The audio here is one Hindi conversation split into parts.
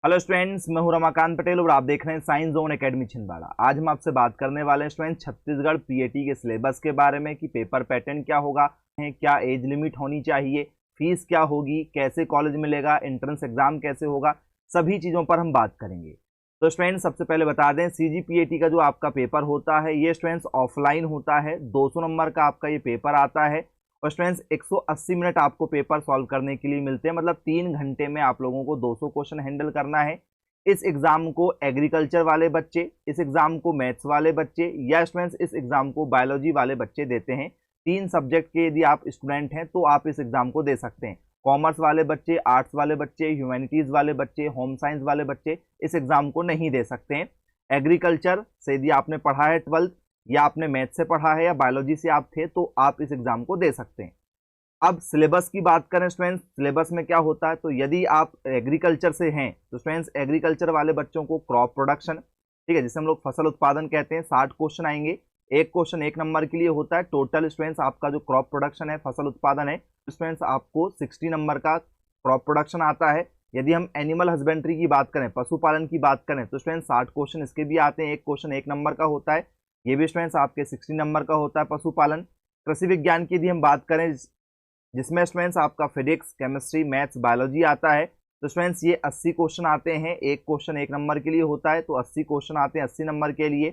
हेलो स्टूडेंट्स, मैं हूं रमाकांत पटेल और आप देख रहे हैं साइंस जोन एकेडमी छिंदवाड़ा। आज हम आपसे बात करने वाले हैं स्टूडेंट्स छत्तीसगढ़ पीएटी के सिलेबस के बारे में कि पेपर पैटर्न क्या होगा, क्या एज लिमिट होनी चाहिए, फीस क्या होगी, कैसे कॉलेज मिलेगा, एंट्रेंस एग्जाम कैसे होगा, सभी चीज़ों पर हम बात करेंगे। तो स्टूडेंट्स सबसे पहले बता दें, सीजीपीएटी का जो आपका पेपर होता है ये स्टूडेंट्स ऑफलाइन होता है। 200 नंबर का आपका ये पेपर आता है और स्टूडेंट्स 180 मिनट आपको पेपर सॉल्व करने के लिए मिलते हैं। मतलब 3 घंटे में आप लोगों को 200 क्वेश्चन हैंडल करना है। इस एग्जाम को एग्रीकल्चर वाले बच्चे, इस एग्जाम को मैथ्स वाले बच्चे या स्टूडेंट्स इस एग्जाम को बायोलॉजी वाले बच्चे देते हैं। 3 सब्जेक्ट के यदि आप स्टूडेंट हैं तो आप इस एग्जाम को दे सकते हैं। कॉमर्स वाले बच्चे, आर्ट्स वाले बच्चे, ह्यूमैनिटीज वाले बच्चे, होम साइंस वाले बच्चे इस एग्जाम को नहीं दे सकते हैं। एग्रीकल्चर से यदि आपने पढ़ा है 12th या आपने मैथ से पढ़ा है या बायोलॉजी से आप थे तो आप इस एग्जाम को दे सकते हैं। अब सिलेबस की बात करें स्टूडेंट्स, सिलेबस में क्या होता है, तो यदि आप एग्रीकल्चर से हैं तो स्टूडेंट्स एग्रीकल्चर वाले बच्चों को क्रॉप प्रोडक्शन, ठीक है, जिसे हम लोग फसल उत्पादन कहते हैं, 60 क्वेश्चन आएंगे। एक क्वेश्चन 1 नंबर के लिए होता है। टोटल स्टूडेंट्स आपका जो क्रॉप प्रोडक्शन है, फसल उत्पादन है, स्टूडेंट्स आपको 60 नंबर का क्रॉप प्रोडक्शन आता है। यदि हम एनिमल हस्बेंड्री की बात करें, पशुपालन की बात करें, तो स्टूडेंट्स 60 क्वेश्चन इसके भी आते हैं। एक क्वेश्चन 1 नंबर का होता है, ये भी स्टूडेंट्स आपके 60 नंबर का होता है। पशुपालन कृषि विज्ञान की यदि हम बात करें, जिसमें स्टूडेंट्स आपका फिजिक्स, केमिस्ट्री, मैथ्स, बायोलॉजी आता है, तो स्टूडेंट्स ये 80 क्वेश्चन आते हैं। एक क्वेश्चन 1 नंबर के लिए होता है, तो 80 क्वेश्चन आते हैं 80 नंबर के लिए।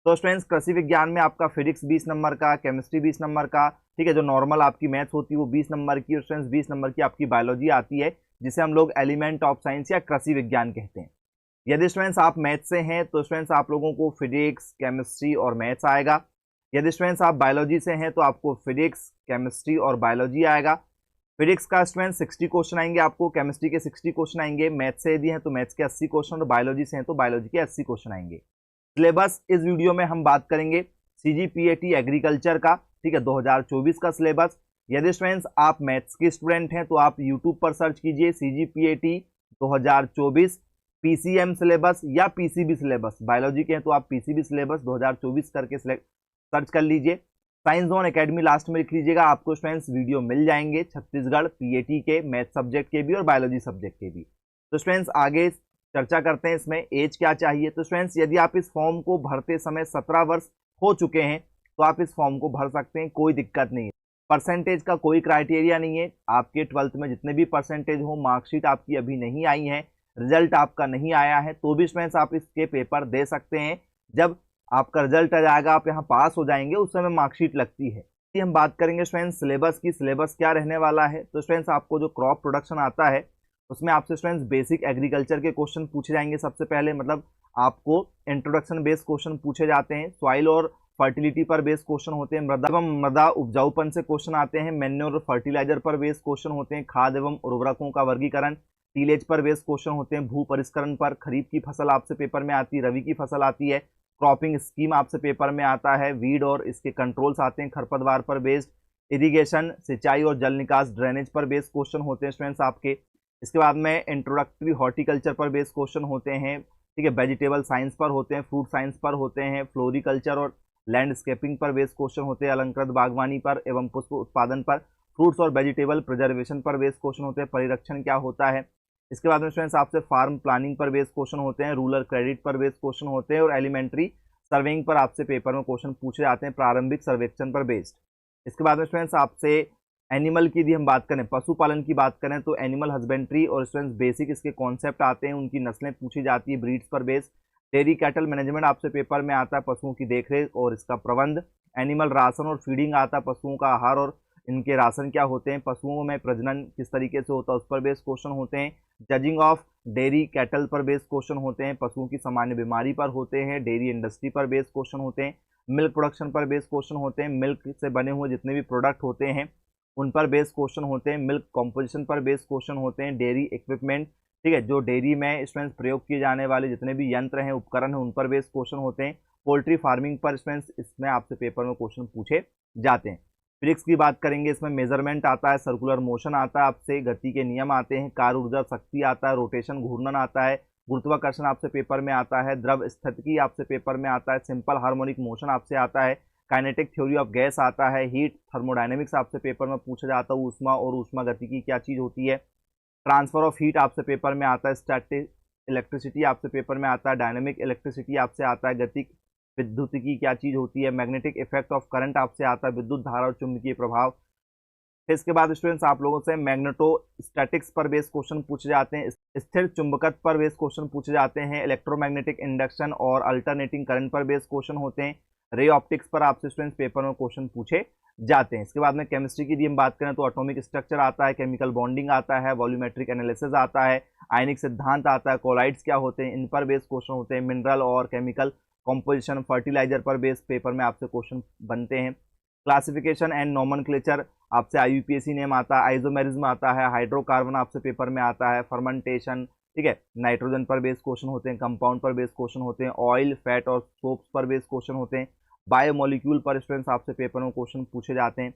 तो स्टूडेंट्स कृषि विज्ञान में आपका फिजिक्स 20 नंबर का, केमिस्ट्री 20 नंबर का, ठीक है, जो नॉर्मल आपकी मैथ्स होती है वो 20 नंबर की, और स्टूडेंट्स 20 नंबर की आपकी बायोलॉजी आती है, जिसे हम लोग एलिमेंट ऑफ साइंस या कृषि विज्ञान कहते हैं। यदि स्टूडेंट्स आप मैथ्स से हैं तो स्टूडेंट्स आप लोगों को फिजिक्स, केमिस्ट्री और मैथ्स आएगा। यदि स्टूडेंट्स आप बायोलॉजी से हैं तो आपको फिजिक्स, केमिस्ट्री और बायोलॉजी आएगा। फिजिक्स का स्टूडेंट्स 60 क्वेश्चन आएंगे आपको, केमिस्ट्री के 60 क्वेश्चन आएंगे, मैथ्स से यदि हैं तो मैथ्स के 80 क्वेश्चन, और बायोलॉजी से हैं तो बायोलॉजी के 80 क्वेश्चन आएंगे। सिलेबस इस वीडियो में हम बात करेंगे सीजीपीएटी एग्रीकल्चर का, ठीक है, 2024 का सिलेबस। यदि स्टूडेंट्स आप मैथ्स के स्टूडेंट हैं तो आप यूट्यूब पर सर्च कीजिए सीजीपीएटी 2024 पीसीएम सिलेबस या पीसीबी सिलेबस। बायोलॉजी के हैं तो आप पीसीबी सिलेबस 2024 करके सर्च कर लीजिए। साइंस जोन एकेडमी लास्ट में लिख लीजिएगा, आपको स्टूडेंट्स वीडियो मिल जाएंगे छत्तीसगढ़ पीएटी के मैथ सब्जेक्ट के भी और बायोलॉजी सब्जेक्ट के भी। तो स्टूडेंट्स आगे चर्चा करते हैं इसमें एज क्या चाहिए। तो स्टूडेंट्स यदि आप इस फॉर्म को भरते समय 17 वर्ष हो चुके हैं तो आप इस फॉर्म को भर सकते हैं, कोई दिक्कत नहीं है। परसेंटेज का कोई क्राइटेरिया नहीं है। आपके 12th में जितने भी परसेंटेज हो, मार्कशीट आपकी अभी नहीं आई है, रिजल्ट आपका नहीं आया है, तो भी स्टूडेंट्स आप इसके पेपर दे सकते हैं। जब आपका रिजल्ट आ जाएगा, आप यहाँ पास हो जाएंगे, उस समय मार्कशीट लगती है। हम बात करेंगे स्टूडेंट्स सिलेबस की, सिलेबस क्या रहने वाला है। तो स्टूडेंट्स आपको जो क्रॉप प्रोडक्शन आता है उसमें आपसे स्टूडेंट्स बेसिक एग्रीकल्चर के क्वेश्चन पूछे जाएंगे सबसे पहले। मतलब आपको इंट्रोडक्शन बेस्ड क्वेश्चन पूछे जाते हैं। सॉइल और फर्टिलिटी पर बेस्ड क्वेश्चन होते हैं। मृदा एवं मृदा उपजाऊपन से क्वेश्चन आते हैं। मैन्योर और फर्टिलाइजर पर बेस्ड क्वेश्चन होते हैं। खाद एवं उर्वरकों का वर्गीकरण, टीलेज पर बेस्ड क्वेश्चन होते हैं। भू परिष्करण पर, खरीफ की फसल आपसे पेपर में आती है, रवि की फसल आती है। क्रॉपिंग स्कीम आपसे पेपर में आता है। वीड और इसके कंट्रोल्स आते हैं, खरपतवार पर बेस्ड। इरिगेशन, सिंचाई और जल निकास, ड्रेनेज पर बेस्ड क्वेश्चन होते हैं स्टूडेंट्स आपके। इसके बाद में इंट्रोडक्टरी हॉर्टिकल्चर पर बेस्ड क्वेश्चन होते हैं, ठीक है, वेजिटेबल साइंस पर होते हैं, फ्रूट साइंस पर होते हैं, फ्लोरिकल्चर और लैंडस्केपिंग पर बेस्ड क्वेश्चन होते हैं, अलंकृत बागवानी पर एवं पुष्प उत्पादन पर, फ्रूट्स और वेजिटेबल प्रिजर्वेशन पर बेस्ड क्वेश्चन होते हैं, परिरक्षण क्या होता है। इसके बाद में स्टूडेंट्स आपसे फार्म प्लानिंग पर बेस्ड क्वेश्चन होते हैं, रूरल क्रेडिट पर बेस्ड क्वेश्चन होते हैं, और एलिमेंट्री सर्वेइंग पर आपसे पेपर में क्वेश्चन पूछे जाते हैं, प्रारंभिक सर्वेक्षण पर बेस्ड। इसके बाद में स्टूडेंट्स आपसे एनिमल की यदि हम बात करें, पशुपालन की बात करें, तो एनिमल हस्बेंड्री और स्टूडेंट्स बेसिक इसके कॉन्सेप्ट आते हैं, उनकी नस्लें पूछी जाती है, ब्रीड्स पर बेस्ड। डेयरी कैटल मैनेजमेंट आपसे पेपर में आता है, पशुओं की देखरेख और इसका प्रबंध। एनिमल राशन और फीडिंग आता है, पशुओं का आहार और इनके राशन क्या होते हैं, पशुओं में प्रजनन किस तरीके से होता है उस पर बेस्ड क्वेश्चन होते हैं। जजिंग ऑफ डेयरी कैटल पर बेस्ड क्वेश्चन होते हैं, पशुओं की सामान्य बीमारी पर होते हैं। डेयरी इंडस्ट्री पर बेस्ड क्वेश्चन होते हैं। मिल्क प्रोडक्शन पर बेस्ड क्वेश्चन होते हैं, मिल्क से बने हुए जितने भी प्रोडक्ट होते हैं उन पर बेस्ड क्वेश्चन होते हैं। मिल्क कॉम्पोजिशन पर बेस्ड क्वेश्चन होते हैं। डेयरी इक्विपमेंट, ठीक है, जो डेयरी में स्टूडेंट्स प्रयोग किए जाने वाले जितने भी यंत्र हैं, उपकरण हैं, उन पर बेस्ड क्वेश्चन होते हैं। पोल्ट्री फार्मिंग पर स्टूडेंट्स इसमें आपसे पेपर में क्वेश्चन पूछे जाते हैं। फिजिक्स की बात करेंगे, इसमें मेजरमेंट आता है, सर्कुलर मोशन आता है, आपसे गति के नियम आते हैं, कार्य ऊर्जा शक्ति आता है, रोटेशन घूर्णन आता है, गुरुत्वाकर्षण आपसे पेपर में आता है, द्रव स्थितिकी आपसे पेपर में आता है, सिंपल हार्मोनिक मोशन आपसे आता है, काइनेटिक थ्योरी ऑफ गैस आता है, हीट थर्मोडायनेमिक्स आपसे पेपर में पूछा जाता है, ऊष्मा और ऊष्मा गतिकी क्या चीज़ होती है, ट्रांसफर ऑफ हीट आपसे पेपर में आता है, इलेक्ट्रिसिटी आपसे पेपर में आता है, डायनेमिक इलेक्ट्रिसिटी आपसे आता है, गतिक विद्युतिकी क्या चीज़ होती है, मैग्नेटिक इफेक्ट ऑफ करंट आपसे आता है, विद्युत धारा और चुंबकीय प्रभाव। फिर इसके बाद स्टूडेंट्स आप लोगों से मैग्नेटोस्टैटिक्स पर बेस्ड क्वेश्चन पूछे जाते हैं, स्थिर चुंबकत्व पर बेस्ड क्वेश्चन पूछे जाते हैं, इलेक्ट्रोमैग्नेटिक इंडक्शन और अल्टरनेटिंग करंट पर बेस्ड क्वेश्चन होते हैं, रे ऑप्टिक्स पर आपसे स्टूडेंट्स पेपर में क्वेश्चन पूछे जाते हैं। इसके बाद में केमिस्ट्री की यदि हम बात करें तो एटॉमिक स्ट्रक्चर आता है, केमिकल बॉन्डिंग आता है, वॉल्यूमेट्रिक एनालिसिस आता है, आयनिक सिद्धांत आता है, कोलाइड्स क्या होते हैं इन पर बेस्ड क्वेश्चन होते हैं, मिनरल और केमिकल कॉम्पोजिशन, फर्टिलाइजर पर बेस्ड पेपर में आपसे क्वेश्चन बनते हैं। क्लासिफिकेशन एंड नॉमेनक्लेचर आपसे IUPAC नेम आता है, आइसोमेरिज्म आता है, हाइड्रोकार्बन आपसे पेपर में आता है, फर्मेंटेशन, ठीक है, नाइट्रोजन पर बेस्ड क्वेश्चन होते हैं, कंपाउंड पर बेस्ड क्वेश्चन होते हैं, ऑयल, फैट और सोप्स पर बेस्ड क्वेश्चन होते हैं, बायोमोलिक्यूल पर स्टूडेंट्स आपसे पेपर में क्वेश्चन पूछे जाते हैं।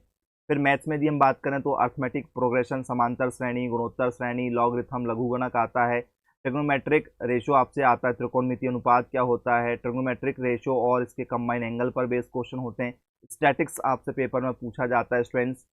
फिर मैथ्स में यदि हम बात करें तो अर्थमेटिक प्रोग्रेशन, समांतर श्रेणी, गुणोत्तर श्रेणी, लॉगरिथम, लघुगणक आता है, ट्रिग्नोमेट्रिक रेशो आपसे आता है, त्रिकोणमितीय अनुपात क्या होता है, ट्रिग्नोमेट्रिक रेशो और इसके कंबाइन एंगल पर बेस्ड क्वेश्चन होते हैं, स्टैटिक्स आपसे पेपर में पूछा जाता है स्टूडेंट्स।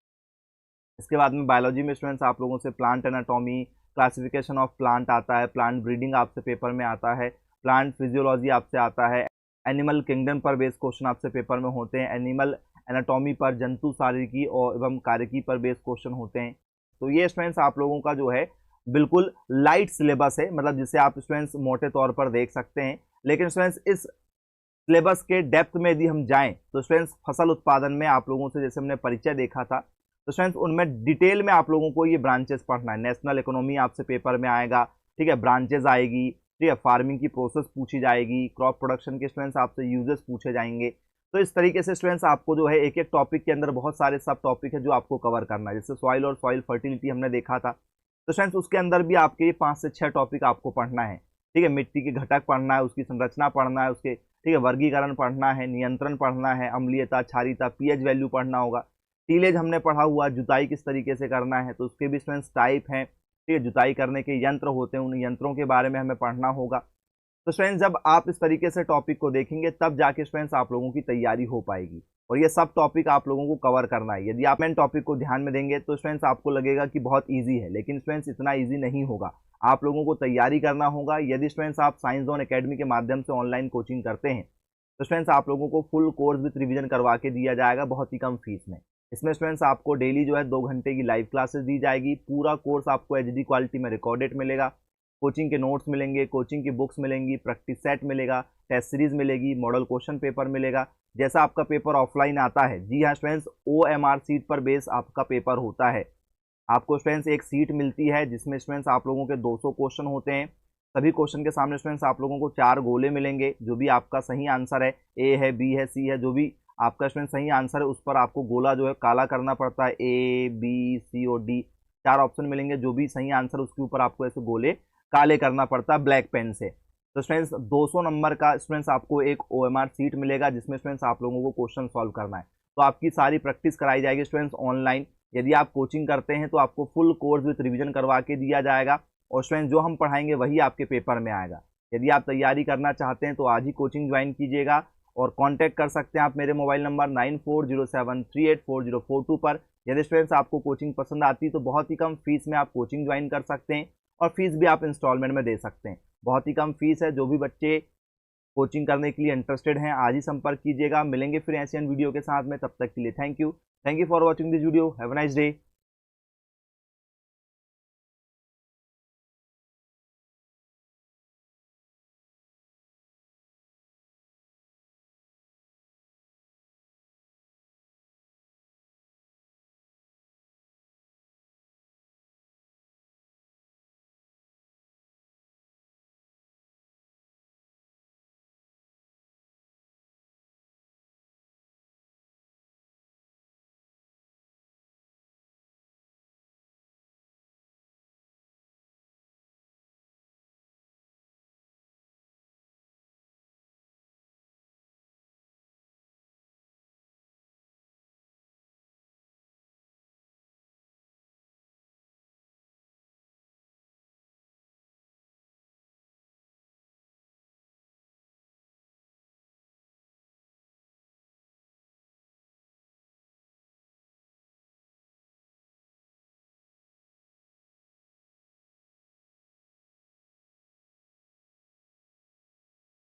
इसके बाद में बायोलॉजी में स्टूडेंट्स आप लोगों से plant anatomy, classification of plant आता है, प्लांट ब्रीडिंग आपसे पेपर में आता है, प्लांट फिजियोलॉजी आपसे आता है, एनिमल किंगडम पर बेस्ड क्वेश्चन आपसे पेपर में होते हैं, एनिमल एनाटॉमी पर, जंतु शारीरिकी और एवं कार्यकी पर बेस्ड क्वेश्चन होते हैं। तो ये स्टूडेंट्स आप लोगों का जो है बिल्कुल लाइट सिलेबस है, मतलब जिसे आप स्टूडेंट्स मोटे तौर पर देख सकते हैं। लेकिन स्टूडेंट्स इस सिलेबस के डेप्थ में यदि हम जाएं तो स्टूडेंट्स फसल उत्पादन में आप लोगों से जैसे हमने परिचय देखा था, तो स्टूडेंट्स उनमें डिटेल में आप लोगों को ये ब्रांचेस पढ़ना है। नेशनल इकोनॉमी आपसे पेपर में आएगा, ठीक है, ब्रांचेस आएगी, ठीक है, फार्मिंग की प्रोसेस पूछी जाएगी, क्रॉप प्रोडक्शन के स्टूडेंट्स आपसे यूजेस पूछे जाएंगे। तो इस तरीके से स्टूडेंट्स आपको जो है एक एक टॉपिक के अंदर बहुत सारे सब टॉपिक है जो आपको कवर करना है। जैसे सॉइल और सॉइल फर्टिलिटी हमने देखा था, तो स्टूडेंट्स उसके अंदर भी आपके 5 से 6 टॉपिक आपको पढ़ना है, ठीक है, मिट्टी के घटक पढ़ना है, उसकी संरचना पढ़ना है, उसके ठीक है वर्गीकरण पढ़ना है, नियंत्रण पढ़ना है, अम्लीयता, क्षारीयता, पीएच वैल्यू पढ़ना होगा, टीलेज हमने पढ़ा हुआ, जुताई किस तरीके से करना है तो उसके भी स्टूडेंट्स टाइप हैं, ठीक है, जुताई करने के यंत्र होते हैं, उन यंत्रों के बारे में हमें पढ़ना होगा। तो स्टूडेंट्स जब आप इस तरीके से टॉपिक को देखेंगे तब जाके स्टूडेंट्स आप लोगों की तैयारी हो पाएगी, और ये सब टॉपिक आप लोगों को कवर करना है। यदि आप मेन टॉपिक को ध्यान में देंगे तो स्टूडेंट्स आपको लगेगा कि बहुत ईजी है, लेकिन स्टूडेंट्स इतना ईजी नहीं होगा, आप लोगों को तैयारी करना होगा। यदि स्टूडेंट्स आप साइंस जोन एकेडमी के माध्यम से ऑनलाइन कोचिंग करते हैं तो स्टूडेंट्स आप लोगों को फुल कोर्स विथ रिवीजन करवा के दिया जाएगा बहुत ही कम फीस में। इसमें स्टूडेंट्स आपको डेली जो है 2 घंटे की लाइव क्लासेस दी जाएगी, पूरा कोर्स आपको HD क्वालिटी में रिकॉर्डेड मिलेगा, कोचिंग के नोट्स मिलेंगे, कोचिंग की बुक्स मिलेंगी, प्रैक्टिस सेट मिलेगा, टेस्ट सीरीज मिलेगी, मॉडल क्वेश्चन पेपर मिलेगा। जैसा आपका पेपर ऑफलाइन आता है, जी हाँ स्टूडेंट्स, OMR सीट पर बेस आपका पेपर होता है। आपको स्टूडेंट्स एक सीट मिलती है जिसमें स्टूडेंट्स आप लोगों के 200 क्वेश्चन होते हैं। सभी क्वेश्चन के सामने स्टूडेंट्स आप लोगों को 4 गोले मिलेंगे, जो भी आपका सही आंसर है, A है, B है, C है, जो भी आपका स्टूडेंट सही आंसर है उस पर आपको गोला जो है काला करना पड़ता है, A, B, C और D 4 ऑप्शन मिलेंगे, जो भी सही आंसर उसके ऊपर आपको ऐसे गोले काले करना पड़ता है ब्लैक पेन से। तो स्टूडेंट्स 200 नंबर का स्टूडेंट्स आपको एक OMR सीट मिलेगा जिसमें स्टूडेंट्स आप लोगों को क्वेश्चन सॉल्व करना है। तो आपकी सारी प्रैक्टिस कराई जाएगी स्टूडेंट्स ऑनलाइन। यदि आप कोचिंग करते हैं तो आपको फुल कोर्स विथ रिवीजन करवा के दिया जाएगा, और स्टूडेंट्स जो हम पढ़ाएंगे वही आपके पेपर में आएगा। यदि आप तैयारी करना चाहते हैं तो आज ही कोचिंग ज्वाइन कीजिएगा, और कांटेक्ट कर सकते हैं आप मेरे मोबाइल नंबर 9407384042 पर। यदि स्टूडेंट्स आपको कोचिंग पसंद आती है तो बहुत ही कम फीस में आप कोचिंग ज्वाइन कर सकते हैं, और फीस भी आप इंस्टॉलमेंट में दे सकते हैं। बहुत ही कम फीस है। जो भी बच्चे कोचिंग करने के लिए इंटरेस्टेड हैं आज ही संपर्क कीजिएगा। मिलेंगे फिर ऐसी वीडियो के साथ में, तब तक के लिए thank you for watching this video. Have a nice day.